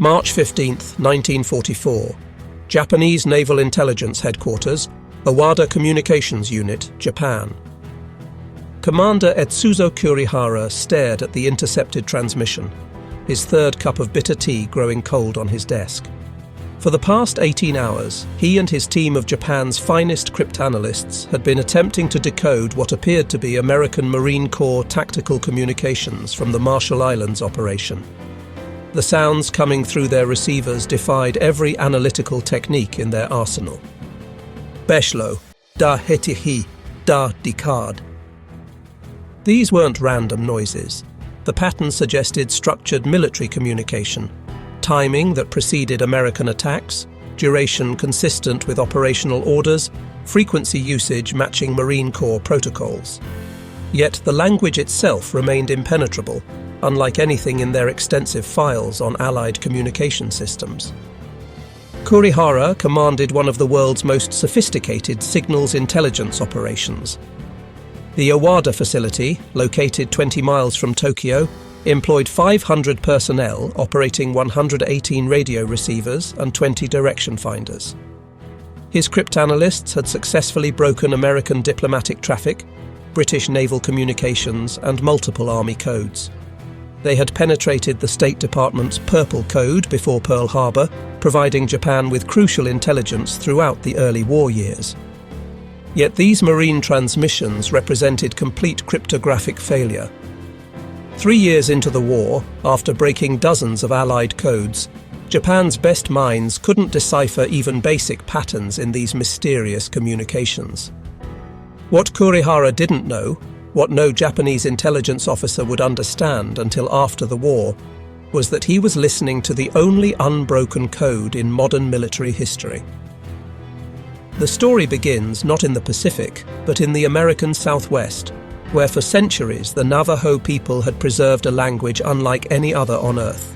March 15, 1944. Japanese Naval Intelligence Headquarters, Owada Communications Unit, Japan. Commander Etsuzo Kurihara stared at the intercepted transmission, his third cup of bitter tea growing cold on his desk. For the past 18 hours, he and his team of Japan's finest cryptanalysts had been attempting to decode what appeared to be American Marine Corps tactical communications from the Marshall Islands operation. The sounds coming through their receivers defied every analytical technique in their arsenal. Beshlo, da hetihi, da decoded. These weren't random noises. The pattern suggested structured military communication, timing that preceded American attacks, duration consistent with operational orders, frequency usage matching Marine Corps protocols. Yet the language itself remained impenetrable, unlike anything in their extensive files on Allied communication systems. Kurihara commanded one of the world's most sophisticated signals intelligence operations. The Owada facility, located 20 miles from Tokyo, employed 500 personnel operating 118 radio receivers and 20 direction finders. His cryptanalysts had successfully broken American diplomatic traffic, British naval communications, and multiple army codes. They had penetrated the State Department's Purple Code before Pearl Harbor, providing Japan with crucial intelligence throughout the early war years. Yet these marine transmissions represented complete cryptographic failure. 3 years into the war, after breaking dozens of Allied codes, Japan's best minds couldn't decipher even basic patterns in these mysterious communications. What Kurihara didn't know, what no Japanese intelligence officer would understand until after the war, was that he was listening to the only unbroken code in modern military history. The story begins not in the Pacific, but in the American Southwest, where for centuries the Navajo people had preserved a language unlike any other on Earth.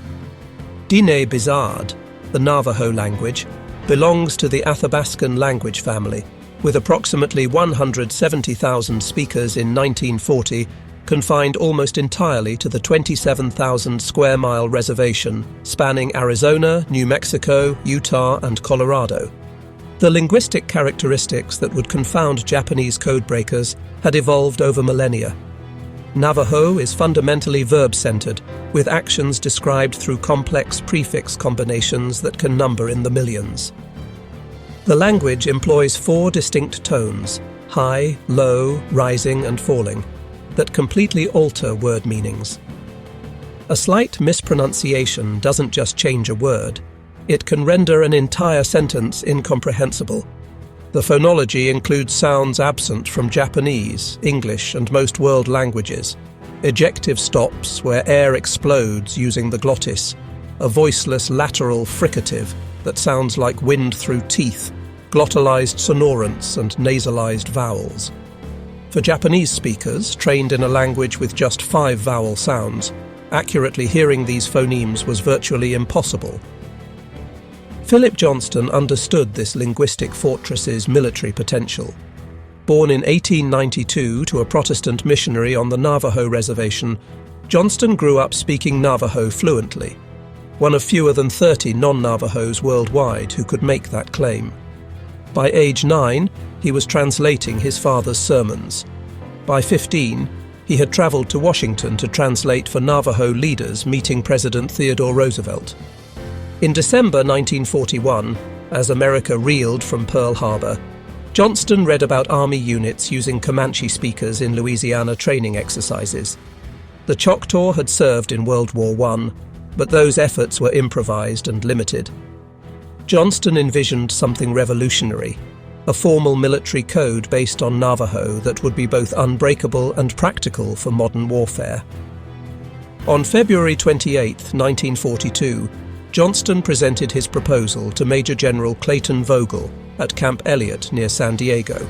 Diné Bizard, the Navajo language, belongs to the Athabascan language family, with approximately 170,000 speakers in 1940, confined almost entirely to the 27,000 square mile reservation spanning Arizona, New Mexico, Utah, and Colorado. The linguistic characteristics that would confound Japanese codebreakers had evolved over millennia. Navajo is fundamentally verb-centered, with actions described through complex prefix combinations that can number in the millions. The language employs 4 distinct tones, high, low, rising, and falling, that completely alter word meanings. A slight mispronunciation doesn't just change a word, it can render an entire sentence incomprehensible. The phonology includes sounds absent from Japanese, English, and most world languages, ejective stops where air explodes using the glottis, a voiceless lateral fricative that sounds like wind through teeth, glottalized sonorants and nasalized vowels. For Japanese speakers, trained in a language with just 5 vowel sounds, accurately hearing these phonemes was virtually impossible. Philip Johnston understood this linguistic fortress's military potential. Born in 1892 to a Protestant missionary on the Navajo reservation, Johnston grew up speaking Navajo fluently, one of fewer than 30 non-Navajos worldwide who could make that claim. By age 9, he was translating his father's sermons. By 15, he had traveled to Washington to translate for Navajo leaders meeting President Theodore Roosevelt. In December 1941, as America reeled from Pearl Harbor, Johnston read about Army units using Comanche speakers in Louisiana training exercises. The Choctaw had served in World War I, but those efforts were improvised and limited. Johnston envisioned something revolutionary, a formal military code based on Navajo that would be both unbreakable and practical for modern warfare. On February 28, 1942, Johnston presented his proposal to Major General Clayton Vogel at Camp Elliott near San Diego.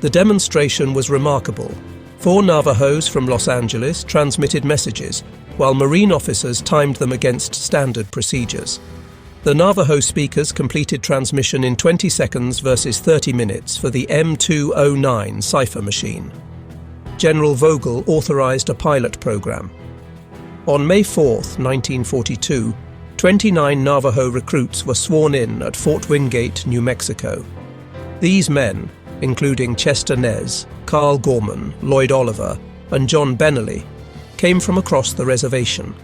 The demonstration was remarkable. 4 Navajos from Los Angeles transmitted messages, while Marine officers timed them against standard procedures. The Navajo speakers completed transmission in 20 seconds versus 30 minutes for the M209 cipher machine. General Vogel authorized a pilot program. On May 4, 1942, 29 Navajo recruits were sworn in at Fort Wingate, New Mexico. These men, including Chester Nez, Carl Gorman, Lloyd Oliver, and John Benelli, came from across the reservation.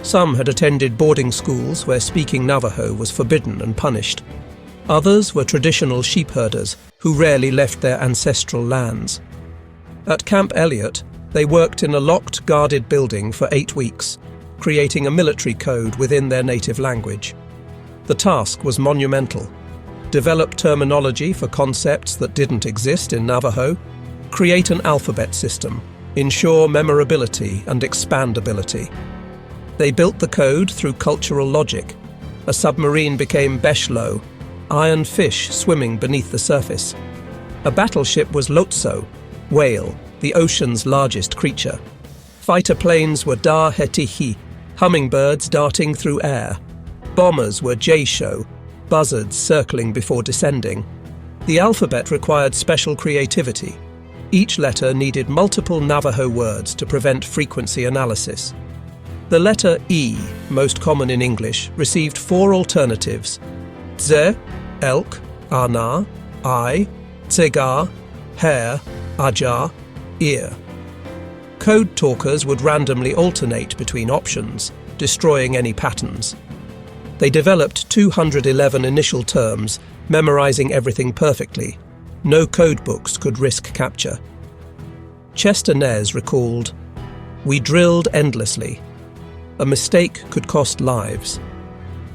Some had attended boarding schools where speaking Navajo was forbidden and punished. Others were traditional sheep herders who rarely left their ancestral lands. At Camp Elliott, they worked in a locked, guarded building for 8 weeks, creating a military code within their native language. The task was monumental. Develop terminology for concepts that didn't exist in Navajo, create an alphabet system, ensure memorability and expandability. They built the code through cultural logic. A submarine became Beshlo, iron fish swimming beneath the surface. A battleship was Lotso, whale, the ocean's largest creature. Fighter planes were Da Hetihi, hummingbirds darting through air. Bombers were Jaysho, buzzards circling before descending. The alphabet required special creativity. Each letter needed multiple Navajo words to prevent frequency analysis. The letter E, most common in English, received 4 alternatives: Tze, elk, Ana, I, Tsegar, hare, Ajar, ear. Code talkers would randomly alternate between options, destroying any patterns. They developed 211 initial terms, memorizing everything perfectly. No code books could risk capture. Chester Nez recalled, "We drilled endlessly. A mistake could cost lives.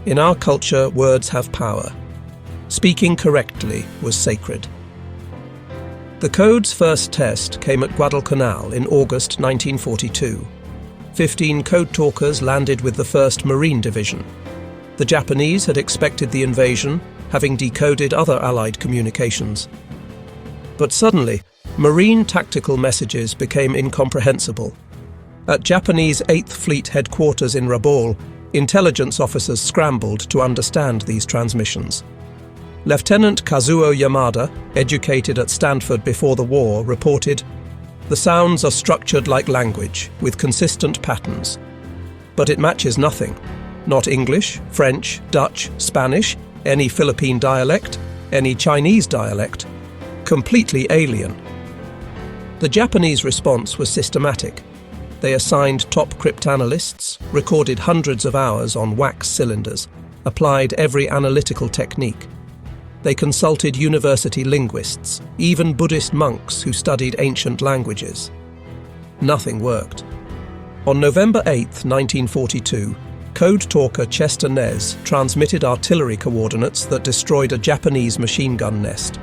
In our culture, words have power. Speaking correctly was sacred." The code's first test came at Guadalcanal in August 1942. 15 code talkers landed with the 1st Marine Division. The Japanese had expected the invasion, having decoded other Allied communications. But suddenly, Marine tactical messages became incomprehensible. At Japanese 8th Fleet headquarters in Rabaul, intelligence officers scrambled to understand these transmissions. Lieutenant Kazuo Yamada, educated at Stanford before the war, reported, "The sounds are structured like language, with consistent patterns. But it matches nothing. Not English, French, Dutch, Spanish, any Philippine dialect, any Chinese dialect. Completely alien." The Japanese response was systematic. They assigned top cryptanalysts, recorded hundreds of hours on wax cylinders, applied every analytical technique. They consulted university linguists, even Buddhist monks who studied ancient languages. Nothing worked. On November 8, 1942, code talker Chester Nez transmitted artillery coordinates that destroyed a Japanese machine gun nest.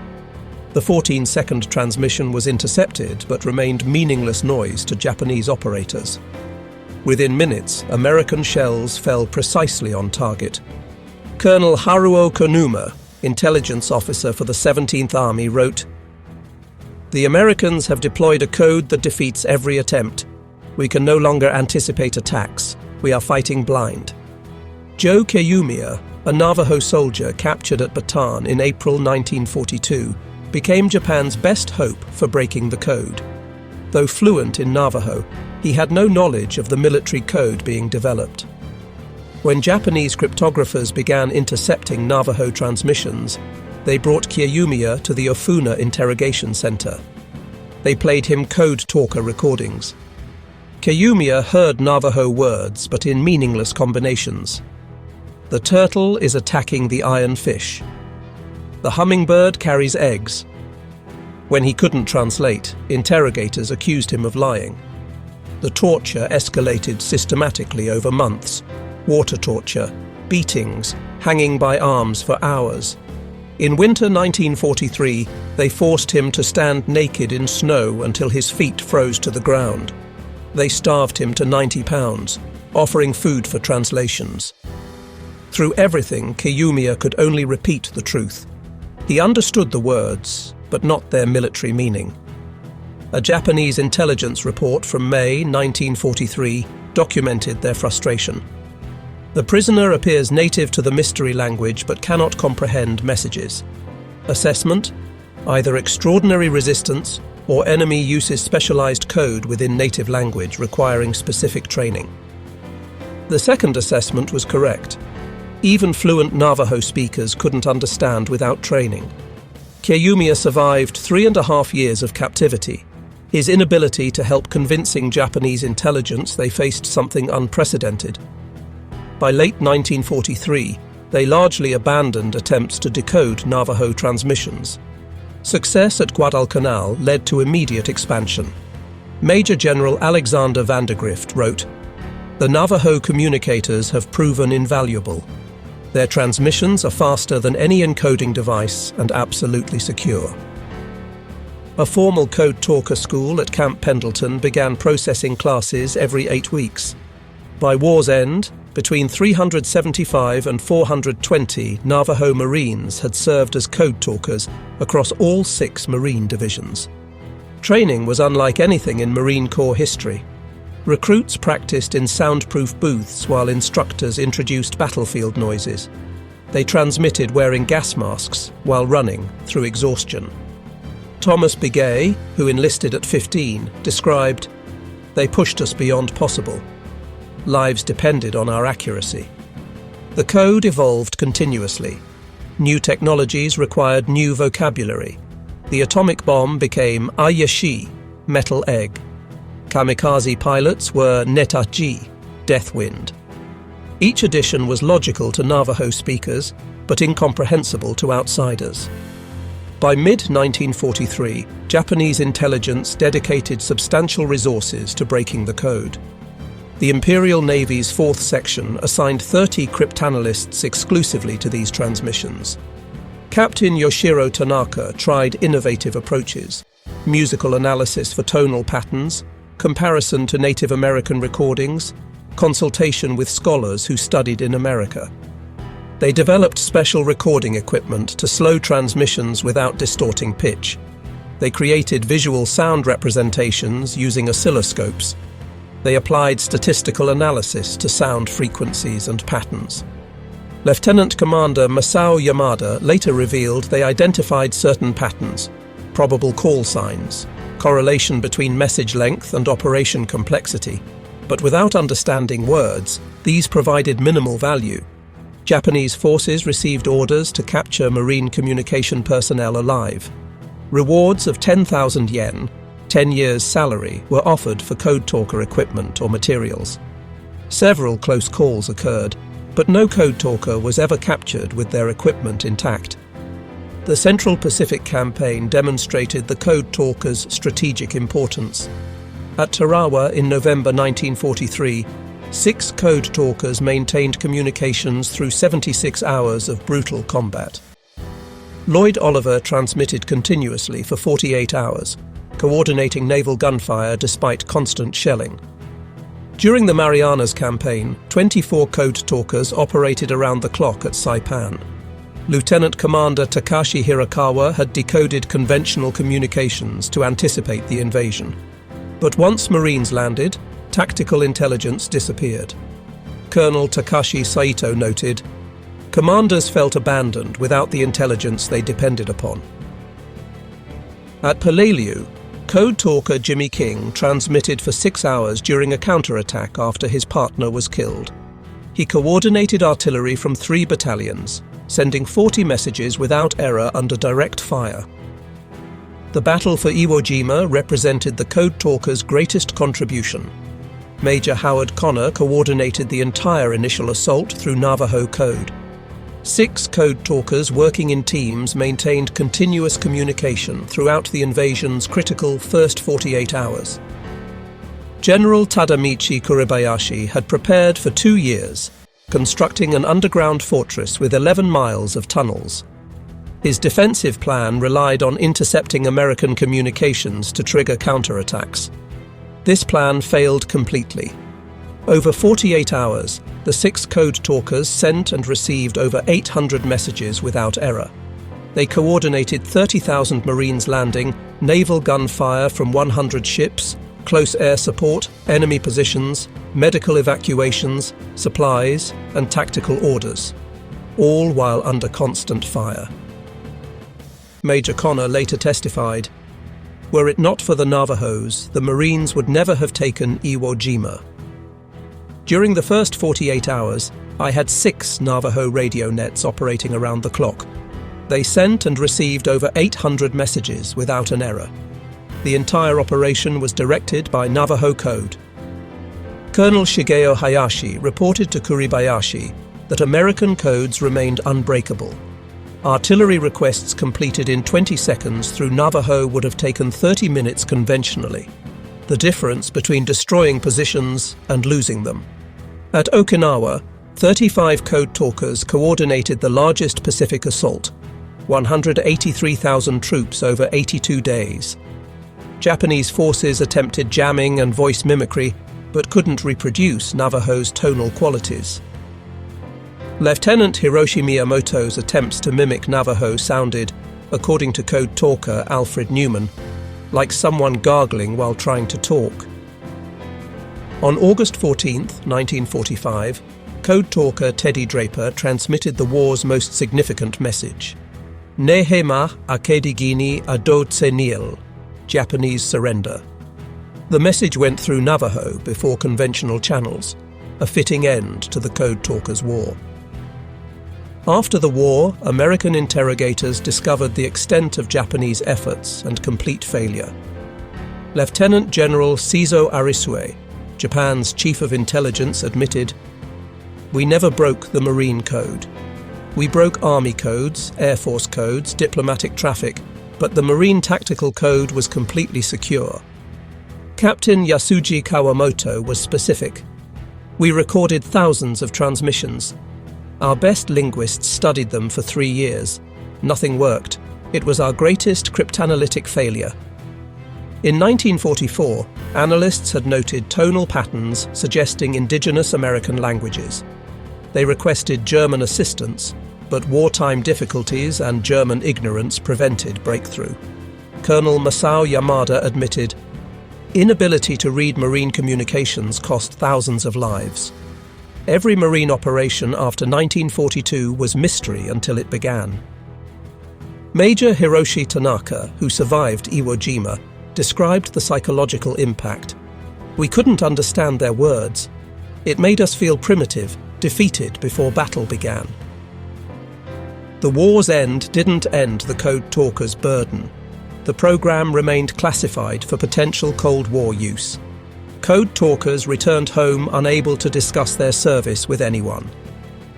The 14-second transmission was intercepted but remained meaningless noise to Japanese operators. Within minutes, American shells fell precisely on target. Colonel Haruo Konuma, intelligence officer for the 17th Army, wrote, "The Americans have deployed a code that defeats every attempt. We can no longer anticipate attacks. We are fighting blind." Joe Kayumia, a Navajo soldier captured at Bataan in April 1942, became Japan's best hope for breaking the code. Though fluent in Navajo, he had no knowledge of the military code being developed. When Japanese cryptographers began intercepting Navajo transmissions, they brought Kiyumiya to the Ofuna Interrogation Center. They played him code talker recordings. Kiyumiya heard Navajo words, but in meaningless combinations. The turtle is attacking the iron fish. The hummingbird carries eggs. When he couldn't translate, interrogators accused him of lying. The torture escalated systematically over months. Water torture, beatings, hanging by arms for hours. In winter 1943, they forced him to stand naked in snow until his feet froze to the ground. They starved him to 90 pounds, offering food for translations. Through everything, Kiyumiya could only repeat the truth. He understood the words, but not their military meaning. A Japanese intelligence report from May 1943 documented their frustration. The prisoner appears native to the mystery language but cannot comprehend messages. Assessment: either extraordinary resistance or enemy uses specialized code within native language requiring specific training. The second assessment was correct. Even fluent Navajo speakers couldn't understand without training. Kiyomiya survived 3.5 years of captivity. His inability to help convincing Japanese intelligence they faced something unprecedented. By late 1943, they largely abandoned attempts to decode Navajo transmissions. Success at Guadalcanal led to immediate expansion. Major General Alexander Vandergrift wrote, "The Navajo communicators have proven invaluable. Their transmissions are faster than any encoding device and absolutely secure." A formal code talker school at Camp Pendleton began processing classes every 8 weeks. By war's end, between 375 and 420 Navajo Marines had served as code talkers across all 6 Marine divisions. Training was unlike anything in Marine Corps history. Recruits practiced in soundproof booths while instructors introduced battlefield noises. They transmitted wearing gas masks while running through exhaustion. Thomas Begay, who enlisted at 15, described, "They pushed us beyond possible. Lives depended on our accuracy." The code evolved continuously. New technologies required new vocabulary. The atomic bomb became Ayashi, metal egg. Kamikaze pilots were Netaji, death wind. Each addition was logical to Navajo speakers, but incomprehensible to outsiders. By mid-1943, Japanese intelligence dedicated substantial resources to breaking the code. The Imperial Navy's 4th Section assigned 30 cryptanalysts exclusively to these transmissions. Captain Yoshiro Tanaka tried innovative approaches: musical analysis for tonal patterns, comparison to Native American recordings, consultation with scholars who studied in America. They developed special recording equipment to slow transmissions without distorting pitch. They created visual sound representations using oscilloscopes. They applied statistical analysis to sound frequencies and patterns. Lieutenant Commander Masao Yamada later revealed they identified certain patterns, probable call signs, correlation between message length and operation complexity, but without understanding words, these provided minimal value. Japanese forces received orders to capture Marine communication personnel alive. Rewards of 10,000 yen, 10 years' salary, were offered for code talker equipment or materials. Several close calls occurred, but no code talker was ever captured with their equipment intact. The Central Pacific Campaign demonstrated the code talkers' strategic importance. At Tarawa in November 1943, 6 code talkers maintained communications through 76 hours of brutal combat. Lloyd Oliver transmitted continuously for 48 hours, coordinating naval gunfire despite constant shelling. During the Marianas Campaign, 24 code talkers operated around the clock at Saipan. Lieutenant Commander Takashi Hirakawa had decoded conventional communications to anticipate the invasion. But once Marines landed, tactical intelligence disappeared. Colonel Takashi Saito noted, "Commanders felt abandoned without the intelligence they depended upon." At Peleliu, code talker Jimmy King transmitted for 6 hours during a counterattack after his partner was killed. He coordinated artillery from 3 battalions, sending 40 messages without error under direct fire. The battle for Iwo Jima represented the code talkers' greatest contribution. Major Howard Connor coordinated the entire initial assault through Navajo code. 6 code talkers working in teams maintained continuous communication throughout the invasion's critical first 48 hours. General Tadamichi Kuribayashi had prepared for 2 years, constructing an underground fortress with 11 miles of tunnels. His defensive plan relied on intercepting American communications to trigger counterattacks. This plan failed completely. Over 48 hours, the 6 code talkers sent and received over 800 messages without error. They coordinated 30,000 Marines landing, naval gunfire from 100 ships, close air support, enemy positions, medical evacuations, supplies, and tactical orders, all while under constant fire. Major Connor later testified, "Were it not for the Navajos, the Marines would never have taken Iwo Jima." During the first 48 hours, I had 6 Navajo radio nets operating around the clock. They sent and received over 800 messages without an error. The entire operation was directed by Navajo Code. Colonel Shigeo Hayashi reported to Kuribayashi that American codes remained unbreakable. Artillery requests completed in 20 seconds through Navajo would have taken 30 minutes conventionally. The difference between destroying positions and losing them. At Okinawa, 35 code talkers coordinated the largest Pacific assault, 183,000 troops over 82 days. Japanese forces attempted jamming and voice mimicry, but couldn't reproduce Navajo's tonal qualities. Lieutenant Hiroshi Miyamoto's attempts to mimic Navajo sounded, according to code talker Alfred Newman, like someone gargling while trying to talk. On August 14, 1945, code talker Teddy Draper transmitted the war's most significant message. Nehema akedigini adotsenil, Japanese surrender. The message went through Navajo before conventional channels, a fitting end to the code talkers' war. After the war, American interrogators discovered the extent of Japanese efforts and complete failure. Lieutenant General Seizo Arisue, Japan's chief of intelligence, admitted, "We never broke the Marine Code. We broke Army codes, Air Force codes, diplomatic traffic, but the Marine Tactical Code was completely secure." Captain Yasuji Kawamoto was specific. "We recorded thousands of transmissions. Our best linguists studied them for 3 years. Nothing worked. It was our greatest cryptanalytic failure." In 1944, analysts had noted tonal patterns suggesting Indigenous American languages. They requested German assistance, but wartime difficulties and German ignorance prevented breakthrough. Colonel Masao Yamada admitted, "Inability to read Marine communications cost thousands of lives. Every Marine operation after 1942 was mystery until it began." Major Hiroshi Tanaka, who survived Iwo Jima, described the psychological impact. "We couldn't understand their words. It made us feel primitive, defeated before battle began." The war's end didn't end the code talkers' burden. The program remained classified for potential Cold War use. Code talkers returned home unable to discuss their service with anyone.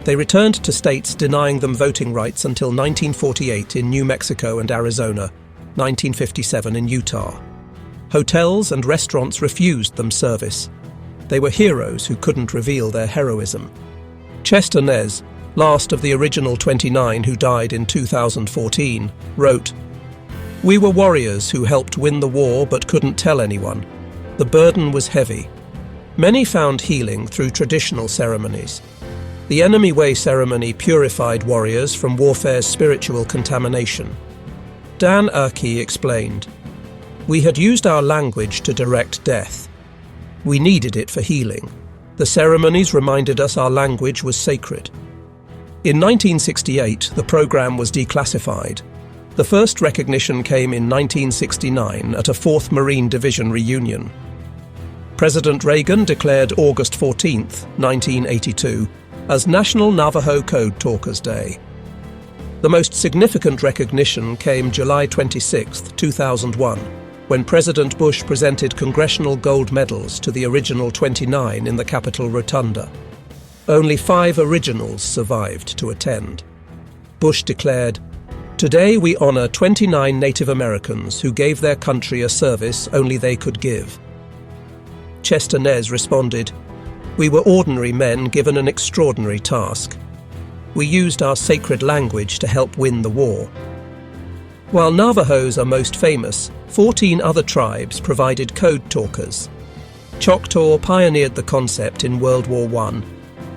They returned to states denying them voting rights until 1948 in New Mexico and Arizona, 1957 in Utah. Hotels and restaurants refused them service. They were heroes who couldn't reveal their heroism. Chester Nez, last of the original 29 who died in 2014, wrote, "We were warriors who helped win the war but couldn't tell anyone. The burden was heavy. Many found healing through traditional ceremonies. The Enemy Way ceremony purified warriors from warfare's spiritual contamination." Dan Urke explained, "We had used our language to direct death. We needed it for healing. The ceremonies reminded us our language was sacred." In 1968, the program was declassified. The first recognition came in 1969 at a 4th Marine Division reunion. President Reagan declared August 14, 1982, as National Navajo Code Talkers Day. The most significant recognition came July 26, 2001, when President Bush presented congressional gold medals to the original 29 in the Capitol Rotunda. Only 5 originals survived to attend. Bush declared, "Today we honor 29 Native Americans who gave their country a service only they could give." Chester Nez responded, "We were ordinary men given an extraordinary task. We used our sacred language to help win the war." While Navajos are most famous, 14 other tribes provided code talkers. Choctaw pioneered the concept in World War I.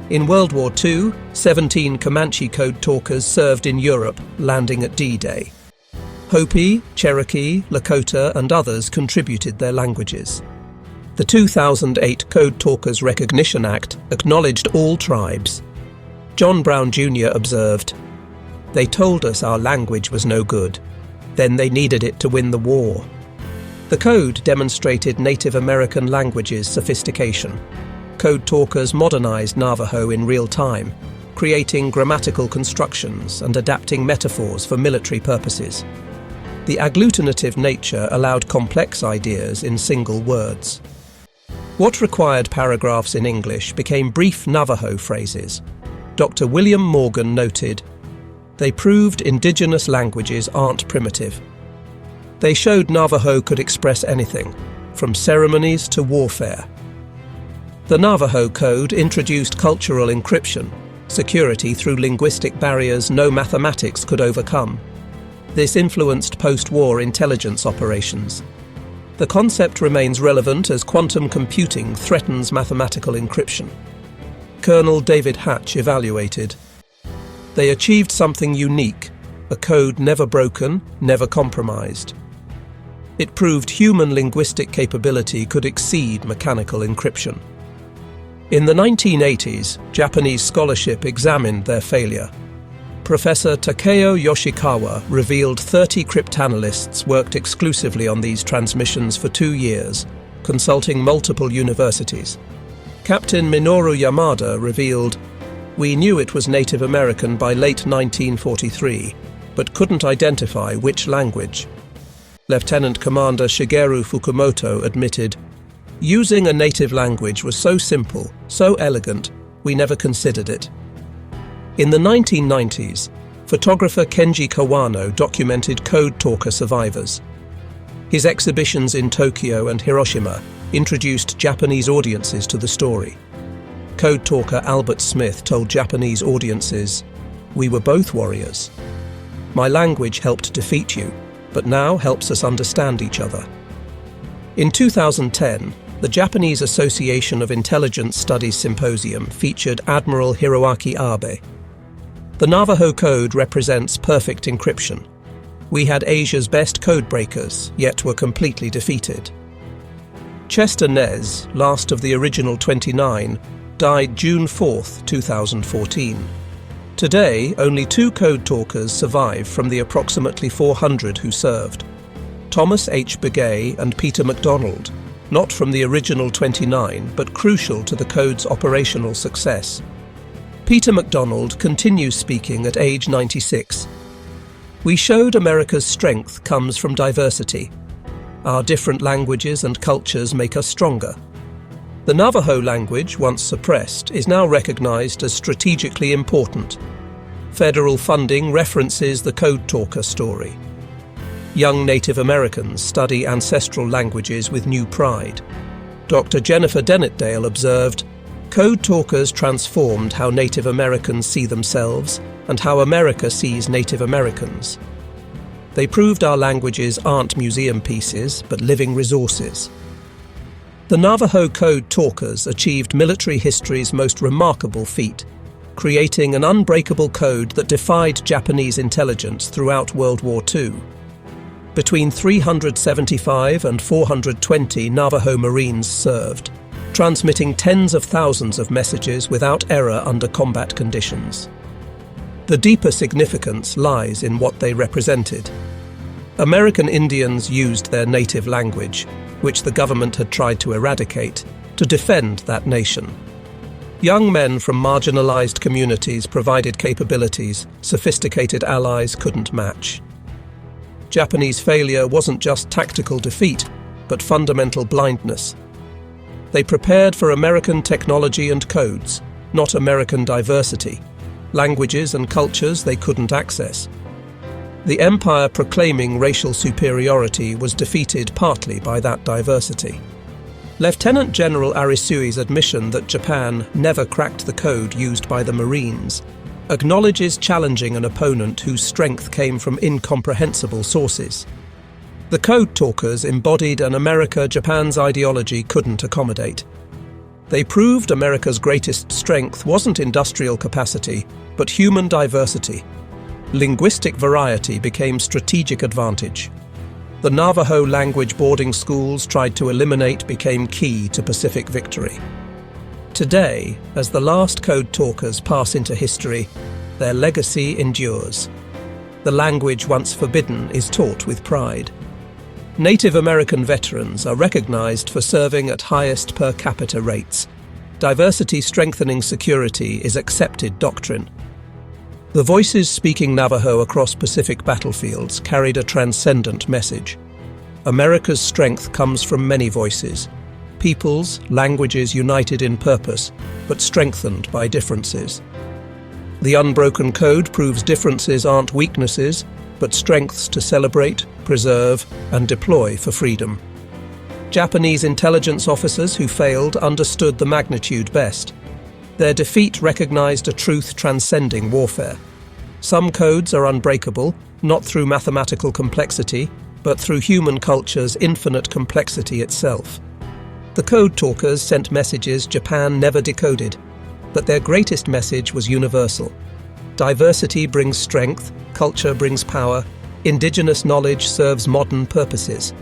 In World War II, 17 Comanche code talkers served in Europe, landing at D-Day. Hopi, Cherokee, Lakota, and others contributed their languages. The 2008 Code Talkers Recognition Act acknowledged all tribes. John Brown Jr. observed, "They told us our language was no good. Then they needed it to win the war." The code demonstrated Native American languages' sophistication. Code Talkers modernized Navajo in real time, creating grammatical constructions and adapting metaphors for military purposes. The agglutinative nature allowed complex ideas in single words. What required paragraphs in English became brief Navajo phrases. Dr. William Morgan noted, "They proved indigenous languages aren't primitive. They showed Navajo could express anything, from ceremonies to warfare." The Navajo Code introduced cultural encryption, security through linguistic barriers no mathematics could overcome. This influenced post-war intelligence operations. The concept remains relevant as quantum computing threatens mathematical encryption. Colonel David Hatch evaluated, "They achieved something unique, a code never broken, never compromised." It proved human linguistic capability could exceed mechanical encryption. In the 1980s, Japanese scholarship examined their failure. Professor Takeo Yoshikawa revealed 30 cryptanalysts worked exclusively on these transmissions for 2 years, consulting multiple universities. Captain Minoru Yamada revealed, "We knew it was Native American by late 1943, but couldn't identify which language." Lieutenant Commander Shigeru Fukumoto admitted, "Using a native language was so simple, so elegant, we never considered it." In the 1990s, photographer Kenji Kawano documented Code Talker survivors. His exhibitions in Tokyo and Hiroshima introduced Japanese audiences to the story. Code Talker Albert Smith told Japanese audiences, "We were both warriors. My language helped defeat you, but now helps us understand each other." In 2010, the Japanese Association of Intelligence Studies Symposium featured Admiral Hiroaki Abe. The Navajo Code represents perfect encryption. We had Asia's best code breakers, yet were completely defeated. Chester Nez, last of the original 29, died June 4, 2014. Today, only 2 Code Talkers survive from the approximately 400 who served. Thomas H. Begay and Peter MacDonald, not from the original 29, but crucial to the Code's operational success. Peter MacDonald continues speaking at age 96. "We showed America's strength comes from diversity. Our different languages and cultures make us stronger. The Navajo language, once suppressed, is now recognized as strategically important. Federal funding references the Code Talker story. Young Native Americans study ancestral languages with new pride." Dr. Jennifer Dennett-Dale observed, "Code Talkers transformed how Native Americans see themselves and how America sees Native Americans. They proved our languages aren't museum pieces, but living resources." The Navajo Code Talkers achieved military history's most remarkable feat, creating an unbreakable code that defied Japanese intelligence throughout World War II. Between 375 and 420 Navajo Marines served, transmitting tens of thousands of messages without error under combat conditions. The deeper significance lies in what they represented. American Indians used their native language, which the government had tried to eradicate, to defend that nation. Young men from marginalized communities provided capabilities sophisticated allies couldn't match. Japanese failure wasn't just tactical defeat, but fundamental blindness. They prepared for American technology and codes, not American diversity, languages and cultures they couldn't access. The empire proclaiming racial superiority was defeated partly by that diversity. Lieutenant General Arisui's admission that Japan never cracked the code used by the Marines acknowledges challenging an opponent whose strength came from incomprehensible sources. The Code Talkers embodied an America Japan's ideology couldn't accommodate. They proved America's greatest strength wasn't industrial capacity, but human diversity. Linguistic variety became strategic advantage. The Navajo language boarding schools tried to eliminate became key to Pacific victory. Today, as the last Code Talkers pass into history, their legacy endures. The language once forbidden is taught with pride. Native American veterans are recognized for serving at highest per capita rates. Diversity strengthening security is accepted doctrine. The voices speaking Navajo across Pacific battlefields carried a transcendent message. America's strength comes from many voices, peoples, languages united in purpose, but strengthened by differences. The unbroken code proves differences aren't weaknesses, but strengths to celebrate, preserve, and deploy for freedom. Japanese intelligence officers who failed understood the magnitude best. Their defeat recognized a truth transcending warfare. Some codes are unbreakable, not through mathematical complexity, but through human culture's infinite complexity itself. The Code Talkers sent messages Japan never decoded, but their greatest message was universal. Diversity brings strength, culture brings power, indigenous knowledge serves modern purposes.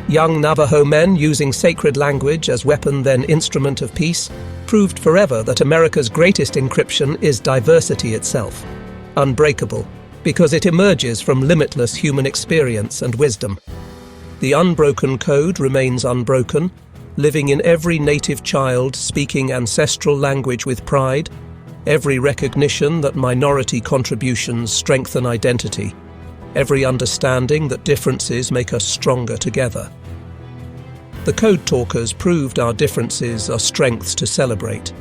Young Navajo men using sacred language as weapon then instrument of peace proved forever that America's greatest encryption is diversity itself. Unbreakable, because it emerges from limitless human experience and wisdom. The unbroken code remains unbroken, living in every native child speaking ancestral language with pride, every recognition that minority contributions strengthen identity, every understanding that differences make us stronger together. The Code Talkers proved our differences are strengths to celebrate,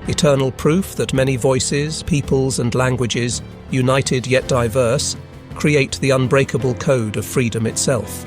eternal proof that many voices, peoples and languages, united yet diverse, create the unbreakable code of freedom itself.